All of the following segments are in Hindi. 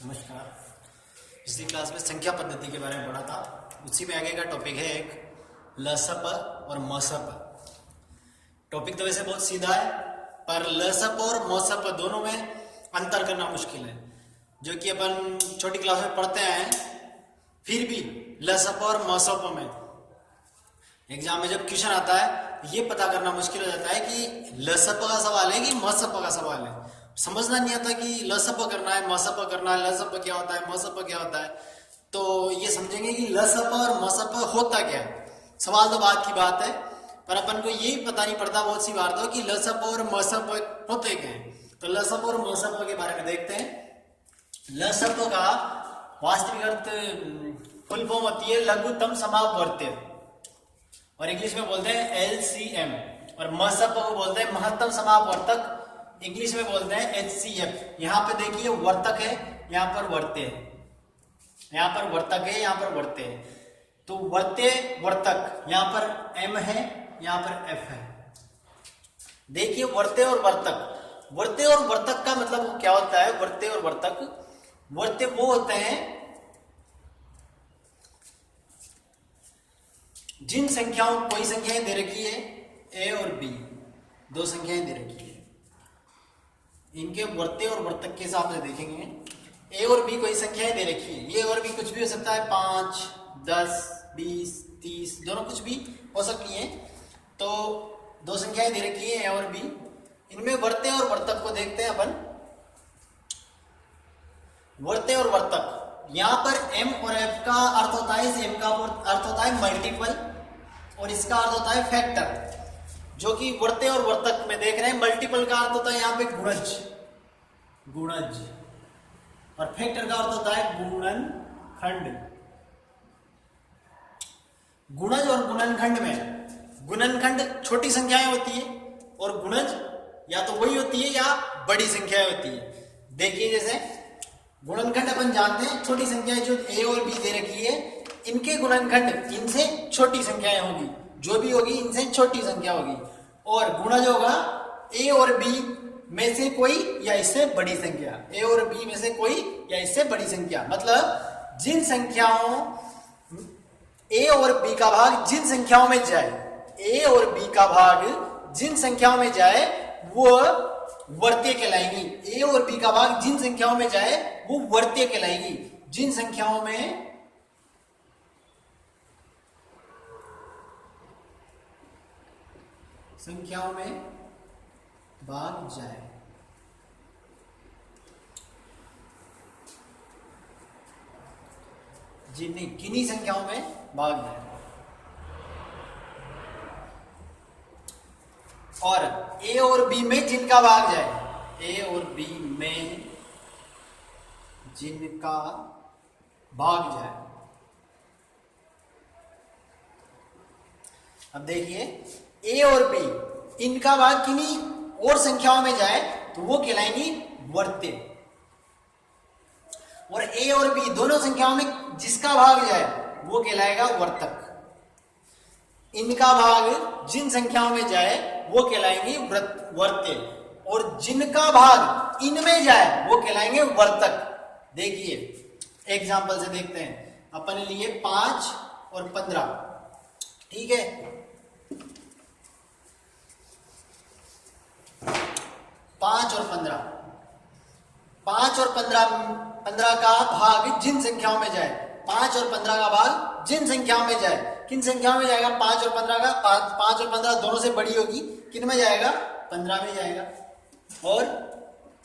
नमस्कार। पिछली क्लास में संख्या पद्धति के बारे में पढ़ा था, उसी में आगे का टॉपिक है एक लसप और मसप। टॉपिक तो वैसे बहुत सीधा है, पर लसप और मसप दोनों में अंतर करना मुश्किल है, जो कि अपन छोटी क्लास में पढ़ते हैं। फिर भी लसप और मसप में एग्जाम में जब क्वेश्चन आता है, ये पता करना मुश्किल हो जाता है कि लसप का सवाल है कि मसप का सवाल है। समझना नहीं आता कि लसप करना है, मसप करना है, लसप क्या होता है, मसप क्या होता है। तो ये समझेंगे कि लसप और मसप होता क्या है। सवाल तो बात की बात है, पर अपन को ये पता नहीं पड़ता बहुत सी बार तो कि लसप और मसप होते क्या है। तो लसप और मसप के बारे में देखते हैं। लसप का वास्तविक अर्थ फुल फॉर्म होती है लघुत्तम समापवर्त्य, और इंग्लिश में बोलते हैं LCM। और मसप को बोलते हैं महत्तम समापवर्तक, इंग्लिश में बोलते हैं HCF। यहाँ पे देखिए वर्तक है, यहाँ पर वर्त्य है, यहाँ पर वर्तक है, यहाँ पर वर्त्य है। तो वर्त्य वर्तक, यहाँ पर M है, यहाँ पर F है। देखिए वर्त्य और वर्तक, वर्त्य और वर्तक का मतलब क्या होता है। वर्त्य और वर्तक, वर्त्य वो होते हैं जिन संख्याओं, कोई संख्याएं दे रखी है A और B, दो संख्याएं दे रखी है, इनके वर्त्य और वर्तक के हिसाब से देखेंगे। A और B कोई संख्याएं दे रखी है, ये और भी कुछ भी हो सकता है, 5, 10, 20, 30, दोनों कुछ भी हो सकती है। तो दो संख्याएं दे रखी है A और B, इनमें वर्त्य और वर्तक को देखते हैं अपन। वर्त्य और वर्तक, यहां पर M और F का अर्थ होता है, इस M का अर्थ होता है मल्टीपल, और इसका अर्थ होता है फैक्टर। जो कि वर्त्य और वर्तक में देख रहे हैं, मल्टीपल का अर्थ होता है यहाँ पे गुणज, गुणज, और फैक्टर का अर्थ होता है गुणनखंड। गुणज और गुणनखंड में, गुणनखंड छोटी संख्याएं होती है और गुणज या तो वही होती है या बड़ी संख्याएं होती है। देखिए जैसे गुणनखंड अपन जानते हैं, छोटी संख्याएं जो A और B दे रखी है, इनके गुणनखंड इनसे छोटी संख्याएं होगी, जो भी होगी इनसे छोटी संख्या होगी। और गुणज होगा A और B में से कोई या इससे बड़ी संख्या, A और B में से कोई या इससे बड़ी संख्या। मतलब जिन संख्याओं A और B का भाग जिन संख्याओं में जाए, A और B का भाग जिन संख्याओं में जाए वो वर्त्य कहलाएंगी। A और B का भाग जिन संख्याओं में जाए वो वर्त्य कहलाएंगी। जिन संख्याओं में भाग जाए, किन्हीं संख्याओं में भाग जाए। और A और B में जिनका भाग जाए, A और B में जिनका भाग जाए। अब देखिए A और B, इनका भाग किन्हीं और संख्याओं में जाए तो वो कहलाएंगी वर्त्य। और A और B दोनों संख्याओं में जिसका भाग जाए वो कहलाएगा वर्तक। इनका भाग जिन संख्याओं में जाए वो कहलाएंगे वर्त्य, और जिनका भाग इनमें जाए वो कहलाएंगे वर्तक। देखिए एग्जांपल से देखते हैं, अपन लिए 5 और 15, ठीक है। 5 और 15, 5 और 15 का भाग जिन संख्याओं में जाए, 5 और 15 का भाग जिन संख्याओं में जाए, किन संख्याओं में जाएगा 5 और 15 का, 5 और 15 दोनों से बड़ी होगी, किन में जाएगा 15 में जाएगा, और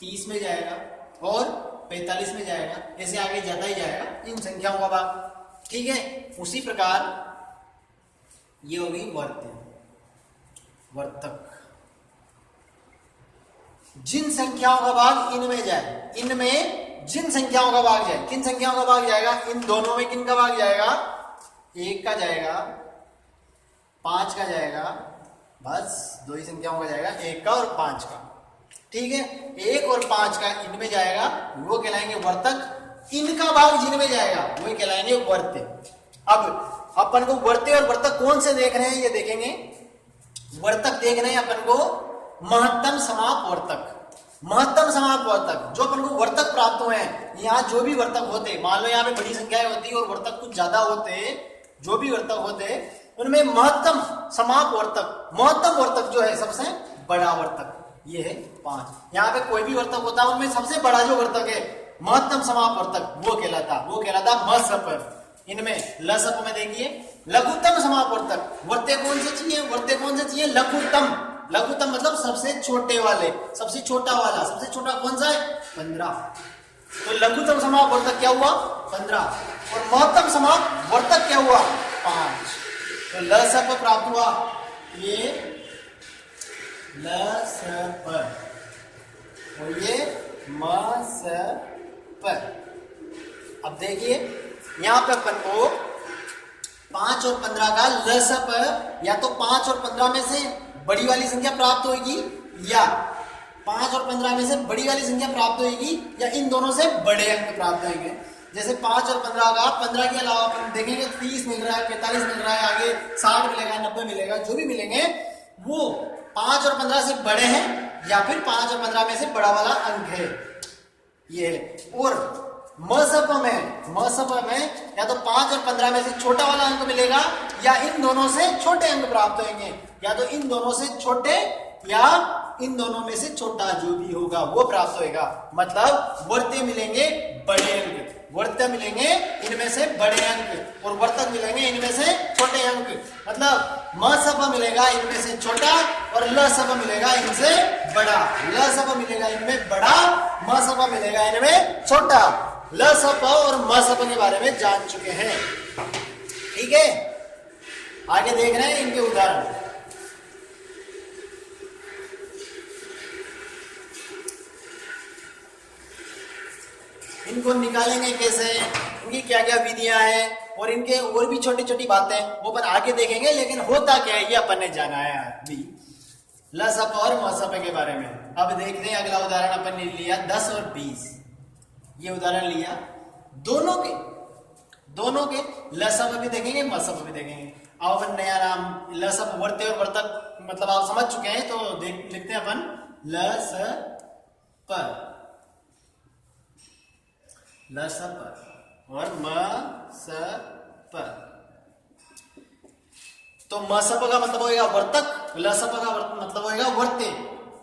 30 में जाएगा, और 45 में जाएगा, ऐसे आगे जाता ही जाएगा इन संख्याओं का भाग, ठीक है। उसी प्रकार ये होगी वर्त्य, वर्तक। जिन संख्याओं का भाग इनमें जाए, इनमें जिन संख्याओं का भाग जाए, किन संख्याओं का भाग जाएगा, इन दोनों में किन का भाग जाएगा, 1 का जाएगा, 5 का जाएगा, बस दो ही संख्याओं का जाएगा, 1 का और 5 का, ठीक है। 1 और 5 का इनमें जाएगा वो कहलाएंगे वर्तक, इनका भाग जिनमें जाएगा वो कहलाएंगे वर्त्य। अब अपन को वर्त्य और वर्तक कौन से देख रहे हैं ये देखेंगे। वर्तक देख रहे हैं अपन को महत्तम समापवर्तक, महत्तम समाप्त वर्तक, जो अपन को वर्तक प्राप्त हुए हैं, यहाँ जो भी वर्तक होते, मान लो यहाँ पे बड़ी संख्याएं होती और वर्तक कुछ ज्यादा होते, जो भी वर्तक होते उनमें महत्तम समाप्त वर्तक, महत्तम वर्तक जो है सबसे बड़ा वर्तक, ये है 5। यहाँ पे कोई भी वर्तक होता है उनमें सबसे बड़ा जो वर्तक है महत्तम समाप्त वर्तक वो कहलाता मसप। इनमें लसप में देखिए लघुत्तम समाप्त वर्तक, वर्ते कौन से चाहिए, लघुत्तम। लघुत्तम मतलब सबसे छोटे वाले, सबसे छोटा वाला, सबसे छोटा कौन सा है 15। तो लघुत्तम समाप्त वर्तक क्या हुआ 15 और महत्तम समाप्त वर्तक क्या हुआ 5। तो लसप प्राप्त हुआ, ये लसप और ये मसप। अब देखिए यहां पे अपन को 5 और 15 का लसप, या तो 5 और 15 में से बड़ी वाली संख्या प्राप्त होगी, या 5 और 15 में से बड़ी वाली संख्या प्राप्त होगी, या इन दोनों से बड़े अंक प्राप्त होंगे। जैसे 5 और 15 का, 15 के अलावा अपन देखेंगे 30 मिल रहा है, 45 मिल रहा है, आगे 60 मिलेगा, 90 मिलेगा, जो भी मिलेंगे वो 5 और 15 से बड़े हैं, या फिर 5 और 15 में से बड़ा वाला अंक है ये है। और मसप में या तो 5 और 15 में से छोटा वाला अंक मिलेगा, या इन दोनों से छोटे अंक प्राप्त होंगे, या तो इन दोनों से छोटे या इन दोनों में से छोटा जो भी होगा वो प्राप्त होगा। मतलब वर्ते मिलेंगे बड़े अंक, वर्त मिलेंगे इनमें से बड़े अंक, और वर्तक मिलेंगे इनमें से छोटे अंक। मतलब मसप मिलेगा इनमें से छोटा और लसप मिलेगा इनसे बड़ा। लसप मिलेगा इनमें बड़ा, मसप मिलेगा इनमें छोटा। लसप और मसप के बारे में जान चुके हैं, ठीक है। आगे देख रहे हैं इनके उदाहरण। इनको निकालेंगे कैसे, इनकी क्या क्या विधियां हैं, और इनके और भी छोटी छोटी बातें वो अपन आगे देखेंगे। लेकिन होता क्या है ये अपन ने जाना है अभी लसप और मसप के बारे में। अब देखते हैं अगला उदाहरण अपन ने लिया 10 और 20। ये उदाहरण लिया दोनों के लसप भी देखेंगे, मसप भी देखेंगे। अब अपन नया नाम लसप, वर्ते और वर्तक मतलब आप समझ चुके हैं, तो लिखते हैं अपन लसप और मसप। तो मसप का मतलब होगा वर्तक, लसप का मतलब होगा वर्ते।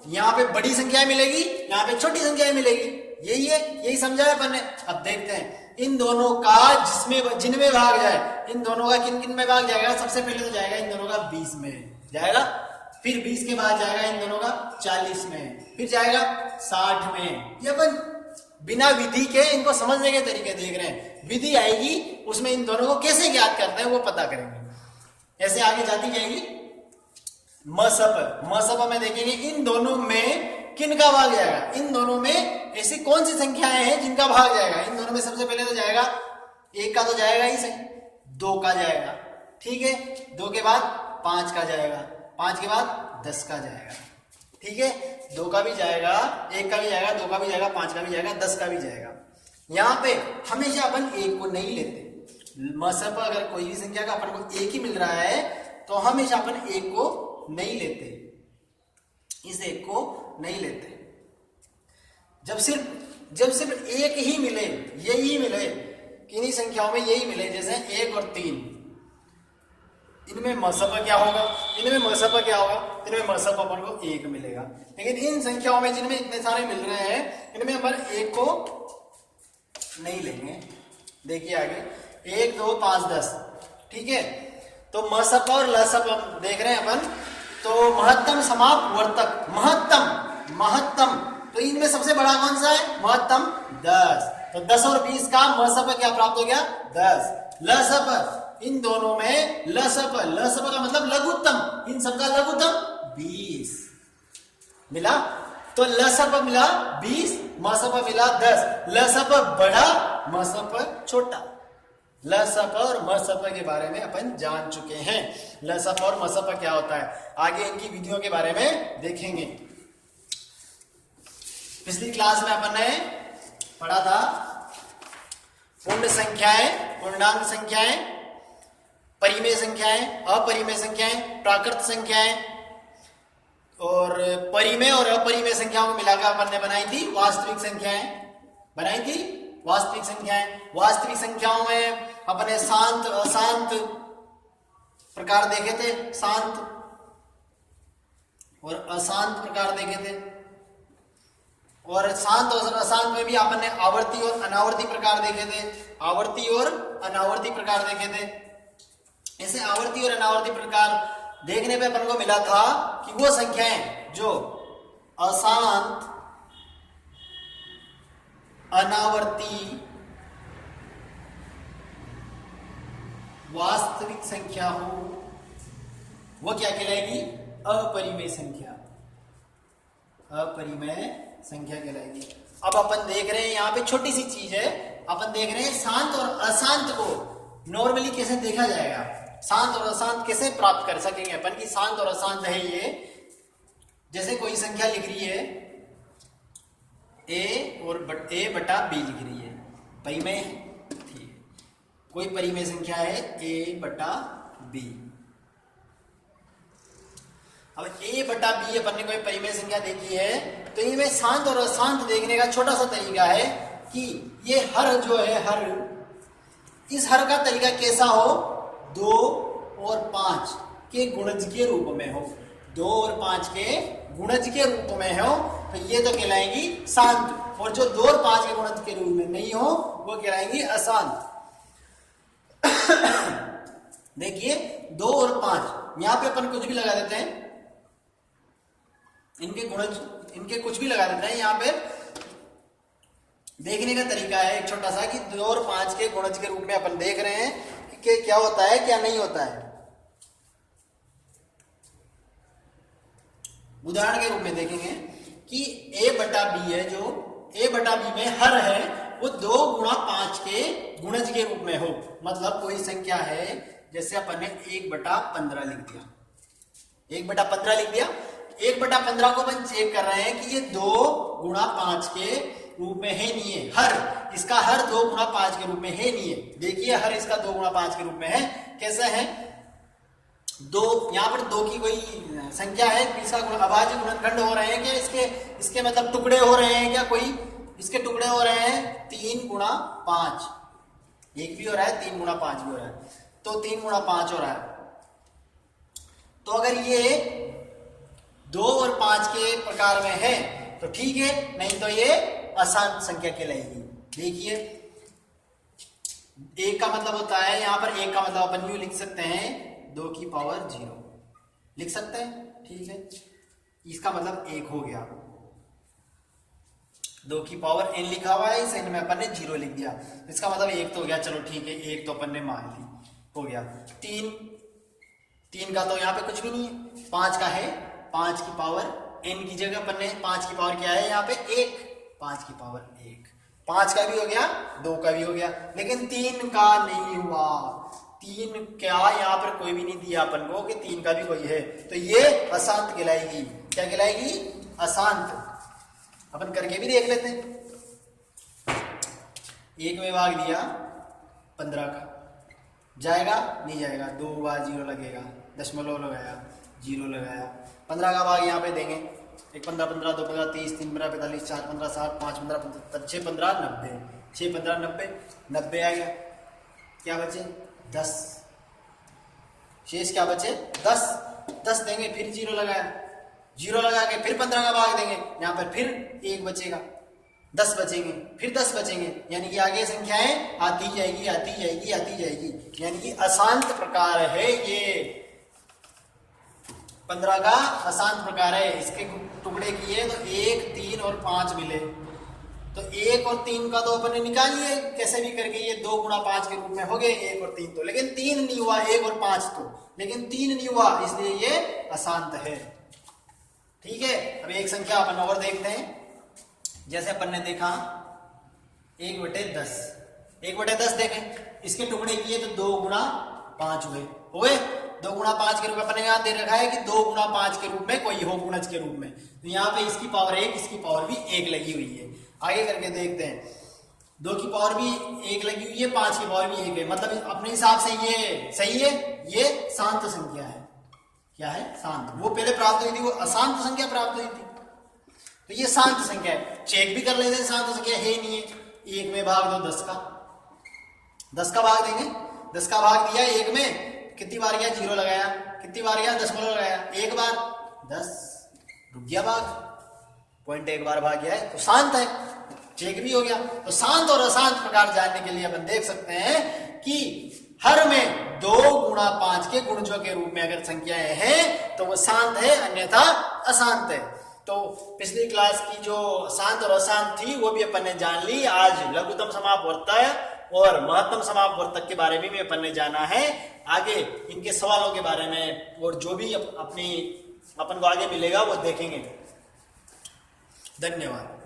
यहाँ पे बड़ी संख्याएं मिलेगी, यहाँ पे छोटी संख्याएं मिलेगी, यही है, यही समझाया अपन ने। अब देखते हैं इन दोनों का जिनमें भाग जाए, इन दोनों का किन किन में भाग जाएगा। सबसे पहले तो जाएगा इन दोनों का 20 में जाएगा, फिर 20 के बाद जाएगा इन दोनों का 40 में, फिर जाएगा 60 में। ये अपन बिना विधि के इनको समझने के तरीके देख रहे हैं। विधि आएगी उसमें इन दोनों को कैसे ज्ञात करते हैं वो पता करेंगे। ऐसे आगे जाती जाएगी मसप में देखेंगे इन दोनों में किनका भाग जाएगा। इन दोनों में ऐसी कौन सी संख्याएं हैं जिनका भाग जाएगा। इन दोनों में सबसे पहले तो जाएगा 1 का, तो जाएगा ही सही, 2 का जाएगा, ठीक है, 2 के बाद 5 का जाएगा, 5 के बाद 10 का जाएगा, ठीक है, 2 का भी जाएगा, 1 का भी जाएगा, 2 का भी जाएगा, 5 का भी जाएगा, 10 का भी जाएगा। यहाँ पे हमेशा अपन 1 को नहीं लेते। मसप अगर कोई भी संख्या का अपन को 1 ही मिल रहा है तो हमेशा अपन 1 को नहीं लेते, इस 1 को नहीं लेते। जब सिर्फ 1 ही मिले, यही मिले, किन्हीं संख्याओं में यही मिले, जैसे 1 और 3, इनमें मसप क्या होगा, इनमें मसप अपन को 1 मिलेगा। लेकिन इन संख्याओं में जिनमें इतने सारे मिल रहे हैं इनमें अपन 1 को नहीं लेंगे। देखिए आगे 1, 2, 5, 10, ठीक है। तो मसप और लसप देख रहे हैं अपन। तो महत्तम समाप्त वर्तक, महत्तम, तो इनमें सबसे बड़ा कौन सा है, महत्तम 10। तो 10 और 20 का मसप क्या प्राप्त हो गया 10। लसप इन दोनों में लसप का मतलब लघुत्तम, इन सबका लघुत्तम 20 मिला। तो लसप मिला 20, मसप मिला 10। लसप बड़ा, मसप छोटा। लसप और मसप के बारे में अपन जान चुके हैं। लसप और मसप क्या होता है, आगे इनकी विधियों के बारे में देखेंगे। पिछली क्लास में अपन ने पढ़ा था पूर्ण संख्याएं, पूर्णांक संख्याएं, परिमेय संख्याएं, अपरिमेय संख्याएं, प्राकृत संख्याएं, और परिमेय और अपरिमेय संख्याओं को मिलाकर अपन ने बनाई थी वास्तविक संख्याएं, बनाई थी वास्तविक संख्याएं। वास्तविक संख्याओं में अपने शांत अशांत प्रकार देखे थे, शांत और अशांत प्रकार देखे थे। और शांत और अशांत में भी अपन ने आवर्ती और अनावर्ती प्रकार देखे थे, आवर्ती और अनावर्ती प्रकार देखे थे। ऐसे आवर्ती और अनावर्ती प्रकार देखने पे अपन को मिला था कि वो संख्याएं जो अशांत, अनावर्ती, वास्तविक संख्या हो वो क्या कहलाएगी? अपरिमेय संख्या, अपरिमेय संख्या कहलाएगी। अब अपन देख रहे हैं यहाँ पे छोटी सी चीज है, अपन देख रहे हैं शांत और अशांत को नॉर्मली कैसे देखा जाएगा, शांत और अशांत कैसे प्राप्त कर सकेंगे अपन कि शांत और अशांत है ये। जैसे कोई संख्या लिख रही है a और a बटा b लिख रही है, परिमेय थी। कोई परिमेय संख्या है a बटा b। अब a बटा b अपन ने कोई परिमेय संख्या देखी है, तो इनमें शांत और अशांत देखने का छोटा सा तरीका है कि ये हर जो है, हर, इस हर का तरीका कैसा हो? 2 और 5 के गुणज के रूप में हो, 2 और 5 के गुणज के रूप में हो तो ये तो कहलाएंगी शांत, और जो 2 और 5 के गुणज के रूप में नहीं हो वो कहलाएंगी अशांत। देखिए 2 और 5 यहां पे अपन कुछ भी लगा देते हैं, इनके गुणज, इनके कुछ भी लगा देते हैं। यहां पे देखने का तरीका है एक छोटा सा कि 2 और 5 के गुणज के रूप में अपन देख रहे हैं कि क्या होता है क्या नहीं होता है। उदाहरण के रूप में देखेंगे कि a बटा b है, जो a बटा b में हर है वो 2 गुणा 5 के गुणज के रूप में हो। मतलब कोई संख्या है, जैसे अपन ने 1 बटा 15 लिख दिया, 1 बटा 15 लिख दिया। 1 बटा 15 को अपन चेक कर रहे हैं कि ये 2 गुणा 5 के रूप में है नहीं है, हर इसका हर 2 गुणा 5 के रूप में है नहीं है। देखिए हर इसका 2 गुणा 5 के रूप में है, कैसे है? 2, यहाँ पर 2 की कोई संख्या है, इसका अभाज्य गुणनखंड हो रहे हैं क्या? इसके मतलब टुकड़े हो रहे हैं क्या? कोई इसके टुकड़े हो रहे हैं 3 गुणा 5, 1 भी हो रहा है, 3 गुणा 5 भी हो रहा है, तो 3 गुणा 5 हो रहा है। तो अगर ये 2 और 5 के प्रकार में है तो ठीक है, नहीं तो ये अशांत संख्या कहलाएगी। देखिए 1 का मतलब होता है, यहां पर 1 का मतलब अपन यूं लिख सकते हैं 2 की पावर 0 लिख सकते हैं, ठीक है। इसका मतलब 1 हो गया, 2 की पावर n लिखा हुआ है, इस n में अपन ने 0 लिख दिया, इसका मतलब 1 तो हो गया। चलो ठीक है, 1 तो अपन ने मान ली, हो गया। 3 का तो यहाँ पे कुछ भी नहीं है, 5 का है, 5 की पावर n की जगह अपन ने 5 की पावर क्या है यहाँ पे 1, 5 की पावर 1, 5 का भी हो गया, 2 का भी हो गया, लेकिन 3 का नहीं हुआ। 3 क्या यहाँ पर कोई भी नहीं दिया अपन को कि 3 का भी कोई है, तो ये अशांत कहलाएगी। क्या कहलाएगी? अशांत। अपन करके भी देख लेते हैं। 1 में भाग दिया 15 का, जाएगा नहीं जाएगा, 2 बार 0 लगेगा, दशमलव लगाया, 0 लगाया। 15 का भाग यहाँ पे देंगे, 1 15 15 2 15 30 3 15 45 4 15 60 5 15 6 15 90, 6 15 90, 90 आ गया। क्या बचे? 10। शेष क्या बचे? 10। 10 देंगे, फिर 0 लगाया, 0 लगा के फिर 15 का भाग देंगे, यहाँ पर फिर 1 बचेगा, 10 बचेंगे, फिर 10 बचेंगे, यानी कि आगे संख्याएं आती जाएगी आती जाएगी आती जाएगी, यानी कि अशांत प्रकार है ये। 15 का अशांत प्रकार है। इसके टुकड़े किए तो 1 3 और 5 मिले, तो 1 और 3 का तो अपन ने निकाल लिए कैसे भी करके, ये 2 गुणा 5 के रूप में हो गए 1 और 3 तो, लेकिन 3 नहीं हुआ, 1 और 5 तो, लेकिन 3 नहीं हुआ, इसलिए ये अशांत है। ठीक है, अब एक संख्या अपन और देखते हैं। जैसे अपन ने देखा 1/10, 1/10 देखें, इसके टुकड़े किए तो 2 गुणा 5 हुए 2 गुणा 5 के रूप में अपन ने यहाँ दे रखा है कि 2 गुणा 5 के रूप में कोई हो गुणज के रूप में, तो यहाँ पे इसकी पावर 1, इसकी पावर भी 1 लगी हुई है। आगे करके देखते हैं, 2 की पावर भी 1 लगी हुई है, 5 की पावर भी 1 है, मतलब अपने हिसाब से ये सही है, ये शांत संख्या है। क्या है, शांत। वो पहले प्राप्त हुई थी, वो अशांत संख्या प्राप्त हुई थी, तो ये शांत संख्या है। चेक भी कर लेते हैं, शांत संख्या है ही नहीं है। 1 में भाग दो 10 का, 10 का भाग देंगे, 10 का भाग दिया 1 में, कितनी बार गया, 0 लगाया, कितनी बार गया, दशमलव लगाया, 1 बार 10, रुक गया भाग, पॉइंट 1 बार भाग गया है, तो शांत है, चेक भी हो गया। तो शांत और अशांत प्रकार जानने के लिए अपन देख सकते हैं कि हर में 2 गुणा 5 के गुणजों के रूप में अगर संख्याएं हैं तो वो शांत है, अन्यथा अशांत है। तो पिछली क्लास की जो शांत और अशांत थी वो भी अपन ने जान ली। आज लघुत्तम समापवर्तक और महत्तम समापवर्तक के बारे में भी अपन ने जाना है। आगे इनके सवालों के बारे में और जो भी अपन को आगे मिलेगा वो देखेंगे। धन्यवाद।